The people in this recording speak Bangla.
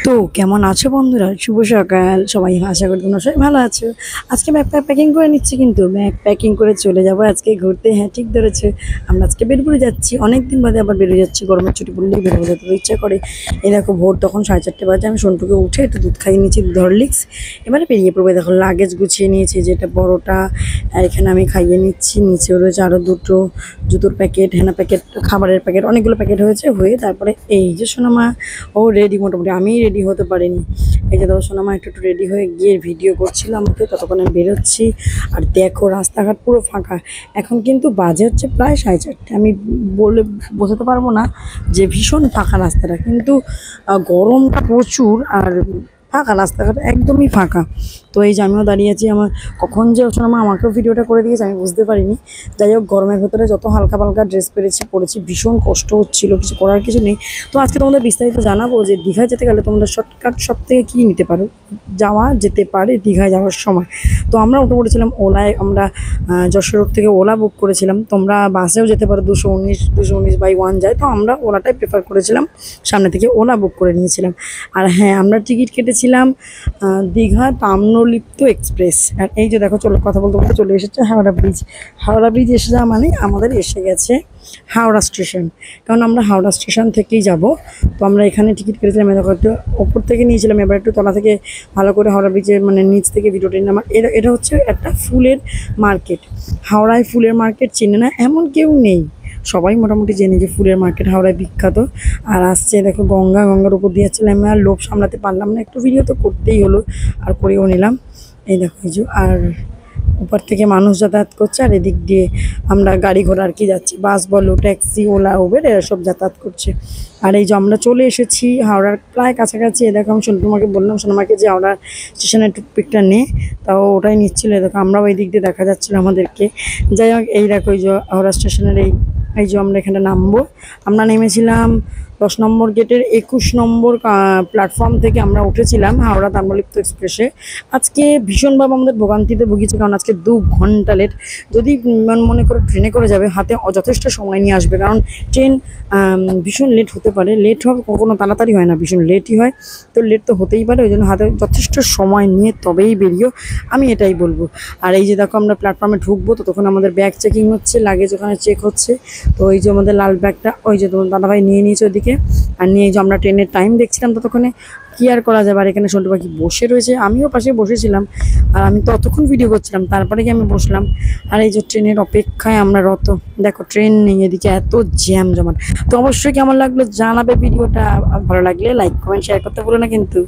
তো কেমন আছো বন্ধুরা? শুভ সকাল। সবাই আশা করি তোমরা সবাই ভালো আছো। আজকে ব্যাগ প্যাকিং করে নিচ্ছি, কিন্তু ব্যাগ প্যাকিং করে চলে যাবো আজকে ঘুরতে। হ্যাঁ, ঠিক ধরেছো, আমরা আজকে বেরপুরে যাচ্ছি। অনেকদিন বাদে আবার বেরিয়ে যাচ্ছি। গরমের ছুটি পড়লেই বেরোবো, যেতে ইচ্ছা করে। এই দেখো, ভোর তখন 4:30 বাজে। আমি সন্টুকে উঠে একটু দুধ খাইয়ে নিয়েছি, দুধ হরলিক্স। এবারে বেরিয়ে পড়বে। দেখো লাগেজ গুছিয়ে নিয়েছি, যেটা বড়টা। আর এখানে আমি খাইয়ে নিচ্ছি। নিচেও রয়েছে আরও দুটো জুতোর প্যাকেট, হেনা প্যাকেট, খাবারের প্যাকেট, অনেকগুলো প্যাকেট হয়েছে। হয়ে তারপরে এই যে সোনামা, ও রেডি। মোটামুটি আমি রেডি হতে পারিনি। এই যে দেখো সোনামা একটু একটু রেডি হয়ে গিয়ে ভিডিও করছিলাম আমাকে, ততক্ষণে আমি বেরোচ্ছি। আর দেখো রাস্তাঘাট পুরো ফাঁকা। এখন কিন্তু বাজে হচ্ছে প্রায় 4:30। আমি বলে বোঝাতে পারবো না যে ভীষণ ফাঁকা রাস্তাটা, কিন্তু গরমটা প্রচুর। আর ফাঁকা রাস্তাঘাট, একদমই ফাঁকা। তো এই যে আমিও দাঁড়িয়ে আছি। আমার কখন যে সোনামা আমাকেও ভিডিওটা করে দিয়েছে আমি বুঝতে পারিনি। যাই হোক, গরমের ভেতরে যত হালকা পালকা ড্রেস পরেছি, ভীষণ কষ্ট হচ্ছিল, কিছু করার কিছু নেই। তো আজকে তোমাদের বিস্তারিত জানাবো যে দীঘায় যেতে গেলে তোমরা শর্টকাট সব থেকে কী নিতে পারো, যেতে পারে দীঘায় যাওয়ার সময়। তো আমরা উঠে পড়েছিলাম ওলায়। আমরা যশোর থেকে ওলা বুক করেছিলাম। তোমরা বাসেও যেতে পারো, 219/1 যায়। তো আমরা ওলাটাই প্রেফার করেছিলাম, সামনে থেকে ওলা বুক করে নিয়েছিলাম। আর হ্যাঁ, আমরা টিকিট কেটেছিলাম দীঘা তাম্রলিপ্ত এক্সপ্রেস। আর এই যে দেখো, কথা বলতে বলতে চলে এসেছে হাওড়া ব্রিজ। হাওড়া ব্রিজ এসে যাওয়া মানে আমাদের এসে গেছে হাওড়া স্টেশন, কারণ আমরা হাওড়া স্টেশন থেকেই যাব। তো আমরা এখানে টিকিট কেটেছিলাম। এরকম একটু ওপর থেকে নিয়েছিলাম, এবার একটু তলা থেকে ভালো করে হাওড়া ব্রিজের মানে নিচ থেকে ভিডিওটি নিলাম। এটা হচ্ছে একটা ফুলের মার্কেট। হাওড়ায় ফুলের মার্কেট চেনে না এমন কেউ নেই, সবাই মোটামুটি জেনে যে ফুলের মার্কেট হাওড়ায় বিখ্যাত। আর আসছে দেখো গঙ্গার উপর দিয়ে যাচ্ছিলাম। আমি আর লোভ সামলাতে পারলাম না, একটু ভিডিও তো করতেই হলো, আর করেও নিলাম। এই দেখো, এই যে আর উপর থেকে মানুষ যাতায়াত করছে, আর এদিক দিয়ে আমরা গাড়ি ঘোড়া আর কি যাচ্ছি, বাস বলো, ট্যাক্সি, ওলা, উবের, এরা সব যাতায়াত করছে। আর এই যে আমরা চলে এসেছি হাওড়ার প্রায় কাছাকাছি। এ দেখো, আমি সোনামাকে বললাম সোনামাকে যে হাওড়া স্টেশনের টুথপিকটা নে, তাও ওটাই নিচ্ছিল। দেখো আমরাও এই দিক দিয়ে দেখা যাচ্ছিলো আমাদেরকে। যাই হোক, এই দেখো এই যে হাওড়া স্টেশনের এই যে আমরা এখানে নামবো। আমরা নেমেছিলাম 10 নম্বর গেটের 21 নম্বর প্ল্যাটফর্ম থেকে আমরা উঠেছিলাম হাওড়া তাম্রলিপ্ত এক্সপ্রেসে। আজকে ভীষণভাবে আমাদের ভোগান্তিতে ভুগিয়েছে, কারণ আজকে 2 ঘন্টা লেট। যদি মনে করে ট্রেনে করে যাবে, হাতে যথেষ্ট সময় নিয়ে আসবে, কারণ ট্রেন ভীষণ লেট হতে পারে। লেট হবে, কখনো তাড়াতাড়ি হয় না, ভীষণ লেটই হয়। তো লেট তো হতেই পারে, ওই জন্য হাতে যথেষ্ট সময় নিয়ে তবেই বেরিয়েও, আমি এটাই বলবো। আর এই যে দেখো, আমরা প্ল্যাটফর্মে ঢুকবো, তো তখন আমাদের ব্যাগ চেকিং হচ্ছে, লাগেজ ওখানে চেক হচ্ছে। তো ওই যে আমাদের লাল ব্যাগটা ওই যে তোমার দাদাভাই নিয়ে নিয়েছে ওদিকে। আর নিয়ে যে আমরা ট্রেনের টাইম দেখছিলাম, ততক্ষণে কি আর করা যাবে। আর এখানে সন্টু পাখি বসে রয়েছে, আমিও পাশে বসেছিলাম। আর আমি ততক্ষণ ভিডিও করছিলাম, তারপরে কি আমি বসলাম। আর এই যে ট্রেনের অপেক্ষায় আমরা রত। দেখো ট্রেন নেই, এদিকে এত জ্যাম জমাট। তো অবশ্যই কেমন লাগলো জানাবে ভিডিওটা। ভালো লাগলে লাইক কমেন্ট শেয়ার করতে ভুলো না কিন্তু।